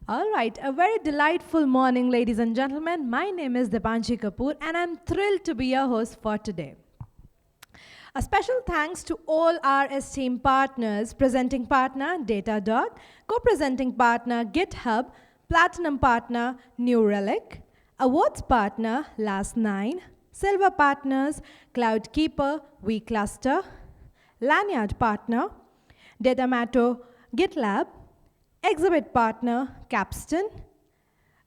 All right, a very delightful morning, ladies and gentlemen. My name is Dipanshi Kapoor, and I'm thrilled to be your host for today. A special thanks to all our esteemed partners, presenting partner DataDog, co-presenting partner GitHub, platinum partner New Relic, awards partner Last9, silver partners CloudKeeper, vCluster, lanyard partner Datamato, GitLab, exhibit partner Capstan,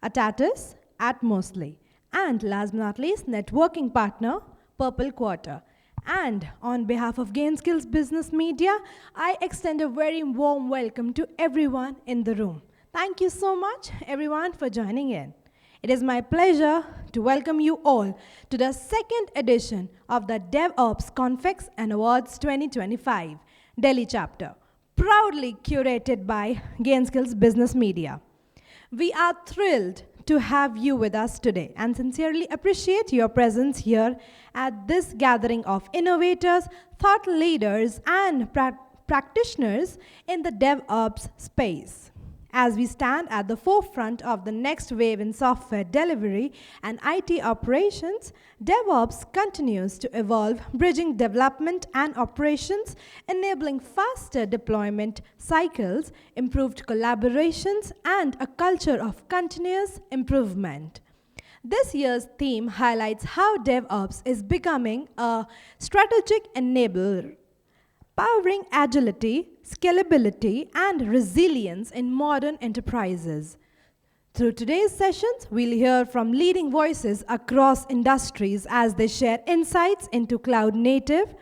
Atatus, Atmosly, and last but not least, networking partner Purple Quarter. And on behalf of GainSkills Business Media, I extend a very warm welcome to everyone in the room. Thank you so much, everyone, for joining in. It is my pleasure to welcome you all to the second edition of the DevOps Confex and Awards 2025, Delhi chapter, proudly curated by GainSkills Business Media. We are thrilled to have you with us today and sincerely appreciate your presence here at this gathering of innovators, thought leaders, and practitioners in the DevOps space. As we stand at the forefront of the next wave in software delivery and IT operations, DevOps continues to evolve, bridging development and operations, enabling faster deployment cycles, improved collaborations, and a culture of continuous improvement. This year's theme highlights how DevOps is becoming a strategic enabler, powering agility, scalability, and resilience in modern enterprises. Through today's sessions, we'll hear from leading voices across industries as they share insights into cloud-native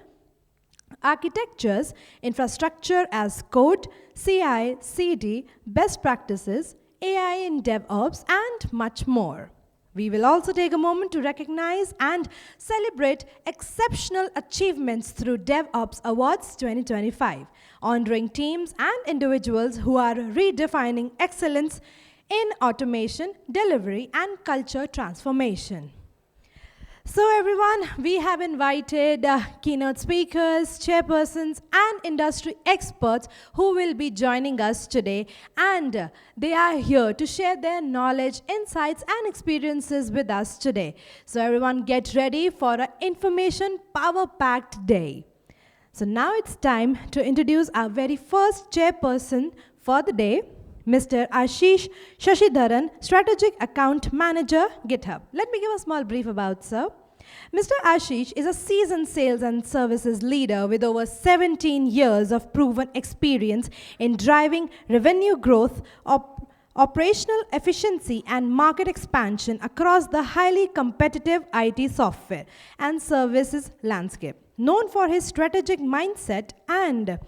architectures, infrastructure as code, CI/CD, best practices, AI in DevOps, and much more. We will also take a moment to recognize and celebrate exceptional achievements through DevOps Awards 2025, honoring teams and individuals who are redefining excellence in automation, delivery, and culture transformation. So everyone, we have invited keynote speakers, chairpersons, and industry experts who will be joining us today, and they are here to share their knowledge, insights, and experiences with us today. So everyone get ready for an information power-packed day. So now it's time to introduce our very first chairperson for the day, Mr. Ashish Sasidharan, Strategic Account Manager, GitHub. Let me give a small brief about sir. Mr. Ashish is a seasoned sales and services leader with over 17 years of proven experience in driving revenue growth, operational efficiency, and market expansion across the highly competitive IT software and services landscape. Known for his strategic mindset and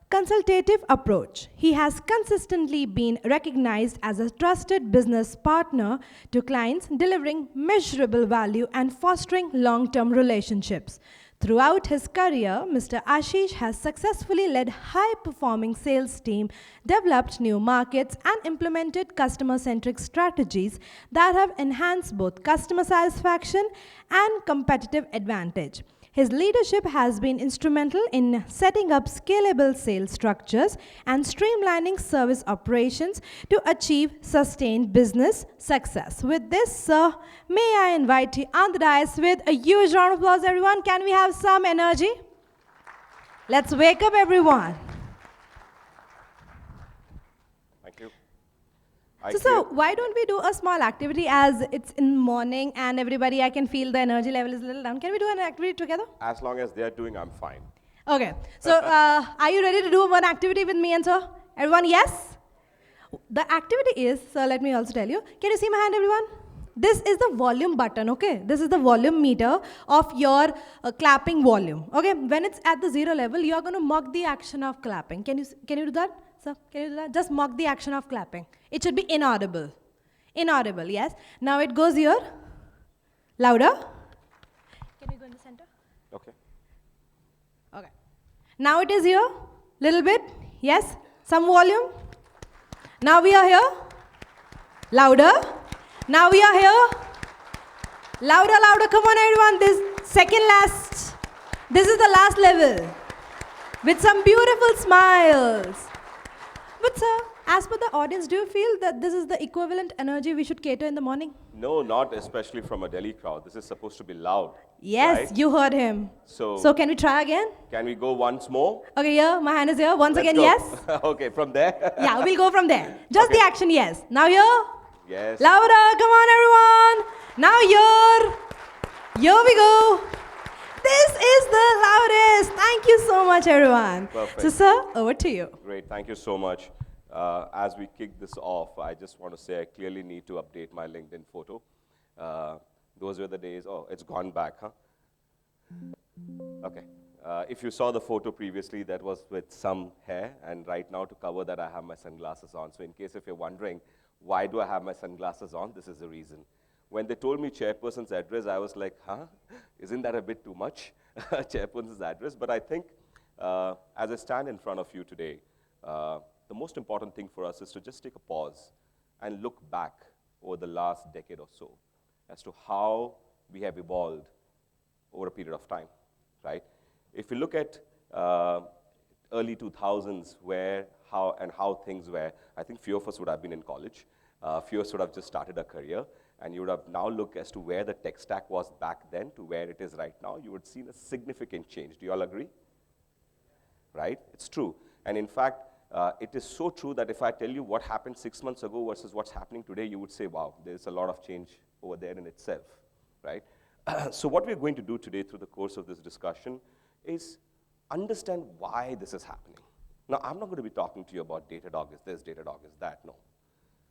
consultative approach, he has consistently been recognized as a trusted business partner to clients, delivering measurable value and fostering long-term relationships. Throughout his career, Mr. Ashish has successfully led high-performing sales teams, developed new markets, and implemented customer-centric strategies that have enhanced both customer satisfaction and competitive advantage. His leadership has been instrumental in setting up scalable sales structures and streamlining service operations to achieve sustained business success. With this, sir, may I invite you on the dais with a huge round of applause, everyone. Can we have some energy? Let's wake up, everyone. Thank you. So why don't we do a small activity as it's in the morning and everybody, I can feel the energy level is a little down. Can we do an activity together? As long as they're doing, I'm fine. Okay. So are you ready to do one activity with me and sir? Everyone, yes? The activity is, so let me also tell you. Can you see my hand, everyone? This is the volume button, okay? This is the volume meter of your clapping volume, okay? When it's at the 0 level, you are going to mock the action of clapping. Can you do that? Sir, can you do that? Just mock the action of clapping. It should be inaudible. Inaudible, yes. Now it goes here. Louder. Can we go in the center? Okay. Okay. Now it is here. Little bit. Yes. Some volume. Now we are here. Louder. Now we are here. Louder, louder. Come on, everyone. This second last. This is the last level. With some beautiful smiles. But sir, As per the audience, do you feel that this is the equivalent energy we should cater in the morning? No, not especially from a Delhi crowd. This is supposed to be loud. Yes, Right? you heard him. So, Can we try again? can we go once more? Okay, here, my hand is here. Once Let's again, go. yes. Okay, from there? Yeah, we'll go from there. Just Okay. the action, yes. Now here. Yes. Louder, come on everyone. Now here. Here we go. This is the loudest. Thank you so much, everyone. Perfect. So, sir, over to you. Great, thank you so much. As we kick this off, I just want to say I clearly need to update my LinkedIn photo. Those were the days, oh, it's gone back, huh? Okay. If you saw the photo previously, that was with some hair, and right now to cover that, I have my sunglasses on. So in case if you're wondering, why do I have my sunglasses on? This is the reason. When they told me chairperson's address, I was like, huh? Isn't that a bit too much? Chairperson's address. But I think as I stand in front of you today, the most important thing for us is to just take a pause and look back over the last decade or so as to how we have evolved over a period of time, right? If you look at early 2000s, how things were, I think few of us would have been in college. Few of us would have just started a career, and you would have now looked as to where the tech stack was back then to where it is right now. You would see a significant change. Do you all agree? Right? It's true. And in fact, it is so true that if I tell you what happened 6 months ago versus what's happening today, you would say, wow, there's a lot of change over there in itself, right? So what we're going to do today through the course of this discussion is understand why this is happening. Now, I'm not going to be talking to you about DataDog is this, DataDog is that, no.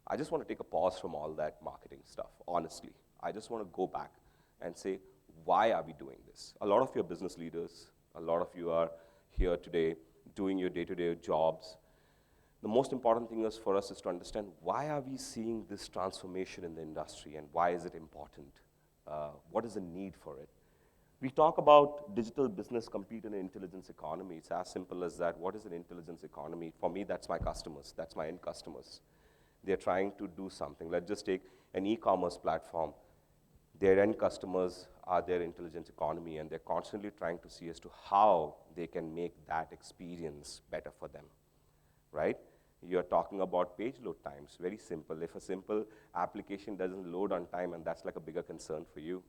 I just want to take a pause from all that marketing stuff, honestly. I just want to go back and say, why are we doing this? A lot of your business leaders, a lot of you are here today doing your day-to-day jobs. The most important thing is for us is to understand why are we seeing this transformation in the industry and why is it important? What is the need for it? We talk about digital business compete in an intelligence economy. It's as simple as that. What is an intelligence economy? For me, that's my customers. That's my end customers. They're trying to do something. Let's just take an e-commerce platform. Their end customers are their intelligence economy, and they're constantly trying to see as to how they can make that experience better for them, right? You're talking about page load times. Very simple. If a simple application doesn't load on time, and that's like a bigger concern for you,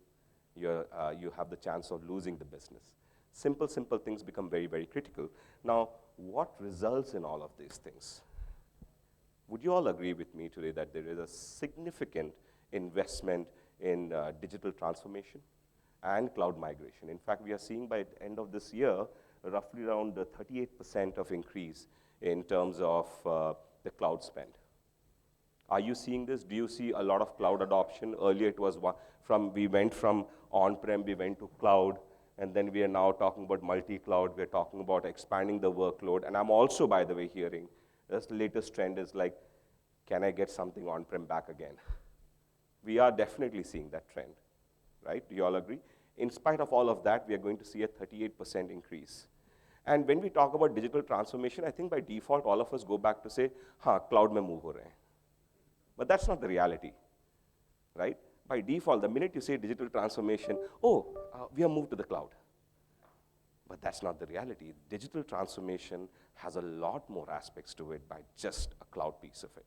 you have the chance of losing the business. Simple things become very, very critical. Now, what results in all of these things? Would you all agree with me today that there is a significant investment in digital transformation and cloud migration? In fact, we are seeing by the end of this year, roughly around 38% of increase in terms of the cloud spend. Are you seeing this? Do you see a lot of cloud adoption? Earlier it was we went from on-prem, we went to cloud, and then we are now talking about multi-cloud. We're talking about expanding the workload. And I'm also, by the way, hearing this latest trend is like, can I get something on-prem back again? We are definitely seeing that trend, right? Do you all agree? In spite of all of that, we are going to see a 38% increase. And when we talk about digital transformation, I think by default, all of us go back to say, cloud mein move ho rahe hain. But that's not the reality, right? By default, the minute you say digital transformation, we have moved to the cloud. But that's not the reality. Digital transformation has a lot more aspects to it by just a cloud piece of it,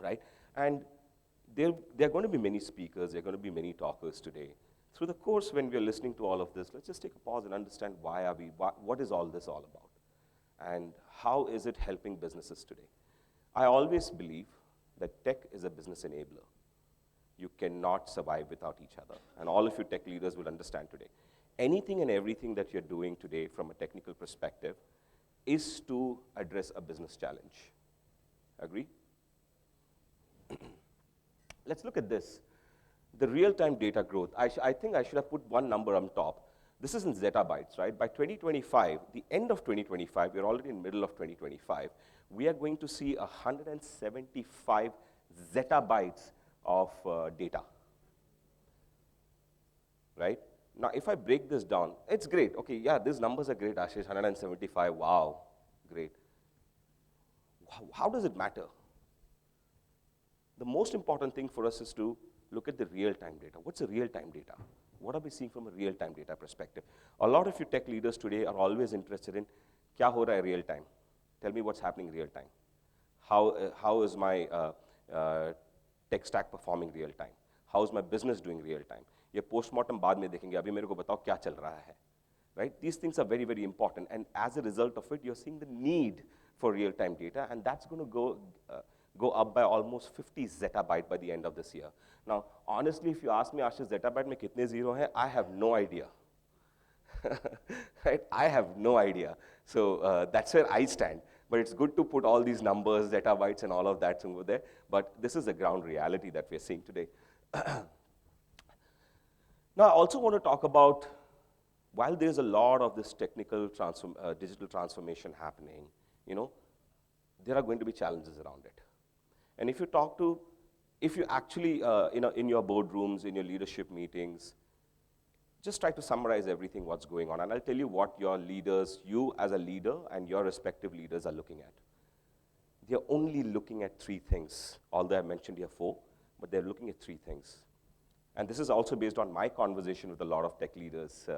right? And there are going to be many speakers, there are going to be many talkers today. Through the course, when we are listening to all of this, let's just take a pause and understand what is all this all about? And how is it helping businesses today? I always believe that tech is a business enabler. You cannot survive without each other. And all of you tech leaders will understand today. Anything and everything that you're doing today from a technical perspective is to address a business challenge. Agree? Let's look at this. The real-time data growth. I think I should have put one number on top. This is in zettabytes, right? By 2025, the end of 2025, we're already in the middle of 2025, we are going to see 175 zettabytes of data, right? Now, if I break this down, it's great. Okay, yeah, these numbers are great, Ashish, 175, wow, great. How does it matter? The most important thing for us is to look at the real-time data. What's the real-time data? What are we seeing from a real-time data perspective? A lot of you tech leaders today are always interested in, kya ho raha hai real-time? Tell me what's happening real-time. how is my tech stack performing real time? How is my business doing real time? ये postmortem बाद में देखेंगे, अभी मेरे को बताओ क्या चल रहा है, right? These things are very, very important, and as a result of it, you're seeing the need for real-time data, and that's going to go up by almost 50 zettabyte by the end of this year. Now, honestly, if you ask me, Ashish, zettabyte में कितने zero हैं, I have no idea. Right? I have no idea. So that's where I stand. But it's good to put all these numbers, zettabytes, and all of that over there. But this is the ground reality that we're seeing today. Now, I also want to talk about, while there's a lot of this technical digital transformation happening, you know, there are going to be challenges around it. And if you actually, in your boardrooms, in your leadership meetings, just try to summarize everything what's going on. And I'll tell you what your leaders, you as a leader and your respective leaders are looking at. They're only looking at 3 things, although I mentioned here 4, but they're looking at 3 things. And this is also based on my conversation with a lot of tech leaders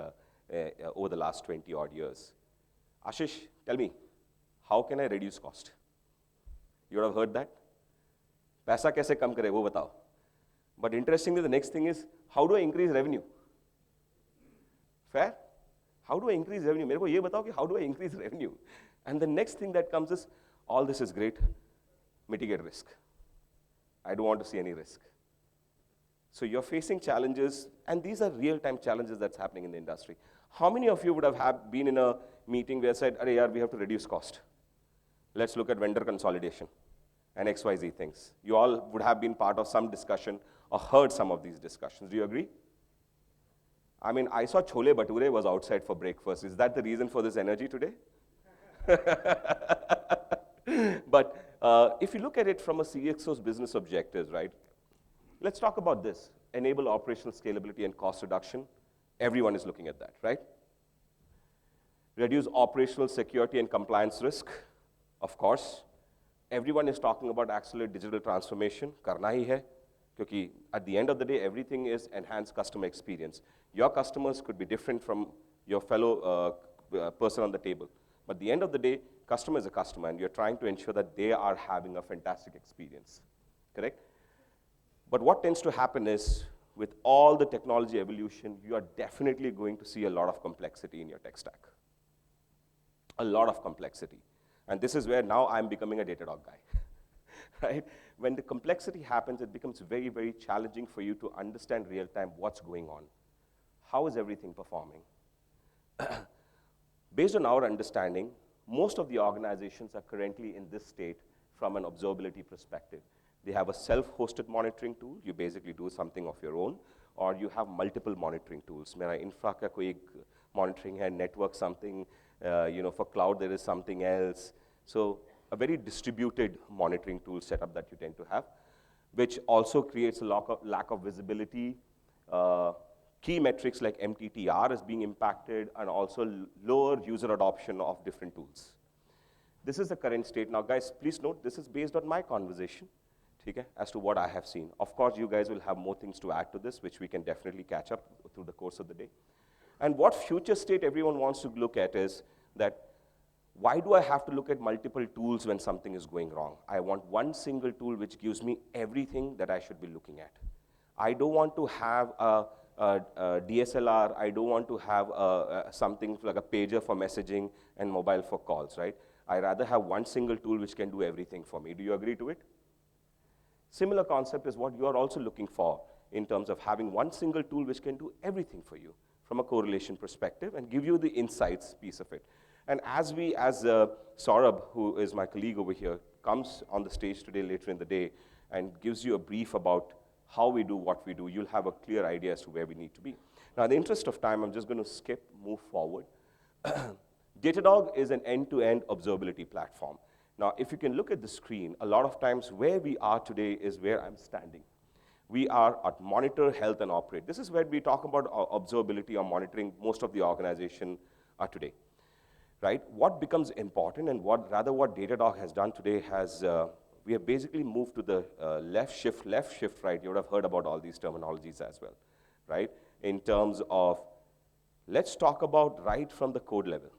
over the last 20 odd years. Ashish, tell me, how can I reduce cost? You would have heard that? Paisa kaise kam kare, wo batao. But interestingly, the next thing is, how do I increase revenue? Fair? How do I increase revenue? Mere ko ye batao ki how do I increase revenue? And the next thing that comes is, all this is great, mitigate risk. I don't want to see any risk. So you're facing challenges, and these are real-time challenges that's happening in the industry. How many of you would have been in a meeting where said, "Arey yaar, we have to reduce cost. Let's look at vendor consolidation and XYZ things." You all would have been part of some discussion or heard some of these discussions. Do you agree? I mean, I saw Chole Bhature was outside for breakfast. Is that the reason for this energy today? But if you look at it from a CXO's business objectives, right? Let's talk about this. Enable operational scalability and cost reduction. Everyone is looking at that, right? Reduce operational security and compliance risk. Of course. Everyone is talking about accelerate digital transformation. Karna hi hai. Because at the end of the day, everything is enhanced customer experience. Your customers could be different from your fellow person on the table. But at the end of the day, customer is a customer, and you're trying to ensure that they are having a fantastic experience, correct? But what tends to happen is, with all the technology evolution, you are definitely going to see a lot of complexity in your tech stack. A lot of complexity. And this is where now I'm becoming a DataDog guy, right? When the complexity happens, it becomes very, very challenging for you to understand real time what's going on. How is everything performing? Based on our understanding, most of the organizations are currently in this state from an observability perspective. They have a self-hosted monitoring tool. You basically do something of your own, or you have multiple monitoring tools. Mera infra ka koi monitoring hai, network something, for cloud there is something else. So a very distributed monitoring tool setup that you tend to have, which also creates a lack of visibility. Key metrics like MTTR is being impacted, and also lower user adoption of different tools. This is the current state. Now, guys, please note, this is based on my conversation, okay, as to what I have seen. Of course, you guys will have more things to add to this, which we can definitely catch up through the course of the day. And what future state everyone wants to look at is that, why do I have to look at multiple tools when something is going wrong? I want one single tool which gives me everything that I should be looking at. I don't want to have a DSLR, I don't want to have something like a pager for messaging and mobile for calls, right? I rather have one single tool which can do everything for me. Do you agree to it? Similar concept is what you are also looking for in terms of having one single tool which can do everything for you from a correlation perspective and give you the insights piece of it. And as Saurabh, who is my colleague over here, comes on the stage today later in the day and gives you a brief about how we do what we do, you'll have a clear idea as to where we need to be. Now, in the interest of time, I'm just going to move forward. DataDog is an end-to-end observability platform. Now, if you can look at the screen, a lot of times where we are today is where I'm standing. We are at monitor, health, and operate. This is where we talk about observability or monitoring most of the organization are today, right? What becomes important and what DataDog has done today has, we have basically moved to the left shift, right? You would have heard about all these terminologies as well, right? In terms of, let's talk about right from the code level,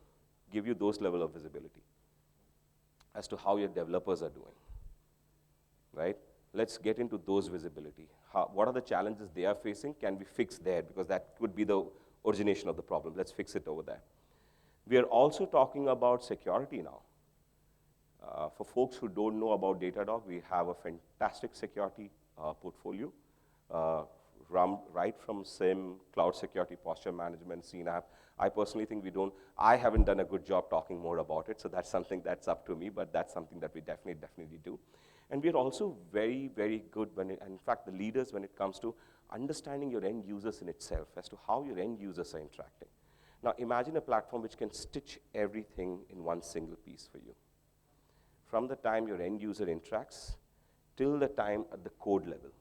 give you those level of visibility as to how your developers are doing, right? Let's get into those visibility. What are the challenges they are facing? Can we fix there? Because that could be the origination of the problem. Let's fix it over there. We are also talking about security now. For folks who don't know about DataDog, we have a fantastic security portfolio, right from SIM, cloud security, posture management, CNAP. I personally think I haven't done a good job talking more about it, so that's something that's up to me, but that's something that we definitely do. And we're also very, very good and in fact, the leaders when it comes to understanding your end users in itself as to how your end users are interacting. Now, imagine a platform which can stitch everything in one single piece for you. From the time your end user interacts till the time at the code level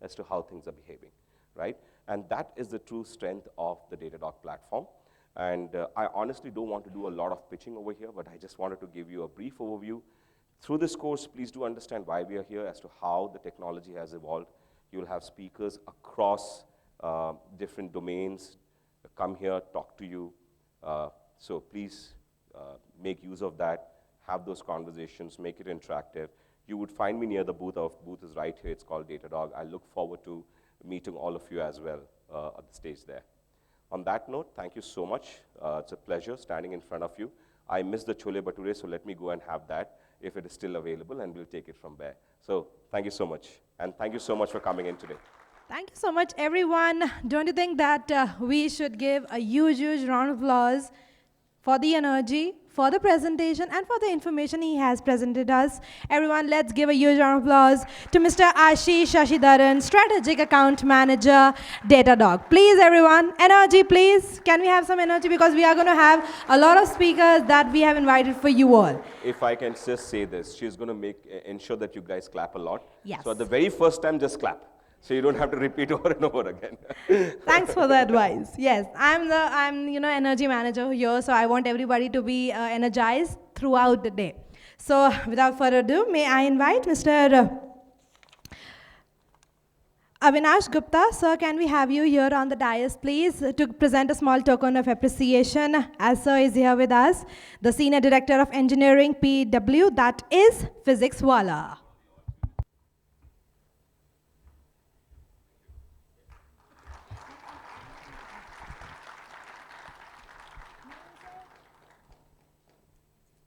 as to how things are behaving, right? And that is the true strength of the DataDog platform. And I honestly don't want to do a lot of pitching over here, but I just wanted to give you a brief overview. Through this course, please do understand why we are here as to how the technology has evolved. You'll have speakers across different domains come here, talk to you. So please make use of that. Have those conversations, make it interactive. You would find me near the booth. Our booth is right here. It's called DataDog. I look forward to meeting all of you as well at the stage there. On that note, thank you so much. It's a pleasure standing in front of you. I miss the chole bhature, so let me go and have that if it is still available, and we'll take it from there. So thank you so much, and thank you so much for coming in today. Thank you so much, everyone. Don't you think that we should give a huge, huge round of applause for the energy, for the presentation, and for the information he has presented us. Everyone, let's give a huge round of applause to Mr. Ashish Sasidharan, Strategic Account Manager, DataDog. Please, everyone, energy, please. Can we have some energy? Because we are going to have a lot of speakers that we have invited for you all. If I can just say this, she's going to ensure that you guys clap a lot. Yes. So at the very first time, just clap. So you don't have to repeat over and over again. Thanks for the advice. Yes, I'm energy manager here, so I want everybody to be energized throughout the day. So without further ado, may I invite Mr. Avinash Gupta. Sir, can we have you here on the dais, please, to present a small token of appreciation, as sir is here with us, the Senior Director of Engineering, PW, that is Physics Wala.